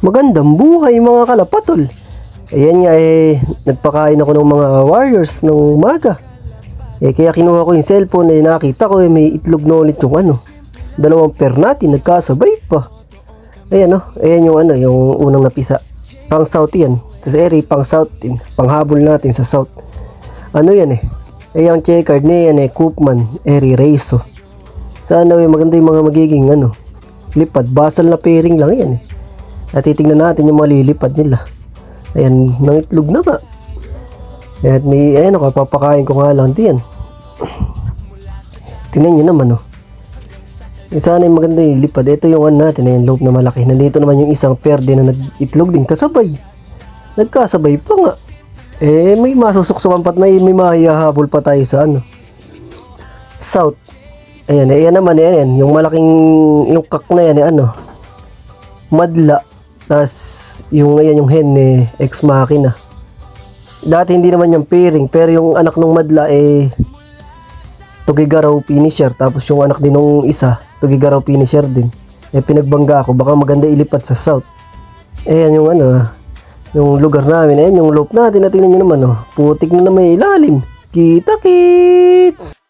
Magandang buhay mga kalapatol. Ayan nga nagpakain ako ng mga warriors ng umaga. Kaya kinuha ko yung cellphone nakita ko may itlog na ulit yung dalawang pair natin nagkasabay pa. Ayan ayan yung unang napisa. Pang south yan. Tapos pang south din. Panghabol natin sa south. Yan yung checkered na yan Koopman, Rezo. Sana maganda yung mga magiging lipad. Basal na pairing lang yan At titingnan natin yung malilipad nila. Ayan, nangitlog na nga. At may, papakain ko nga lang diyan. Tingnan nyo naman Sana yung maganda yung lipad. Ito yung natin, yung lobe na malaki. Nandito naman yung isang pair din na nag-itlog din kasabay. Nagkasabay pa nga. May masusuksukan pat may mahihahabol pa tayo sa south. Ayan, naman yung malaking, yung kak na yan, madla. Tas yung hen ex machina. Dati hindi naman yung pairing, pero yung anak nung madla Tugigaraw finisher, tapos yung anak din nung isa Tugigaraw finisher din. Pinagbangga ako, baka maganda ilipat sa south. Ayan yung yung lugar namin, ayan yung loop natin, tingnan nyo naman putik na may ilalim. Kita kits.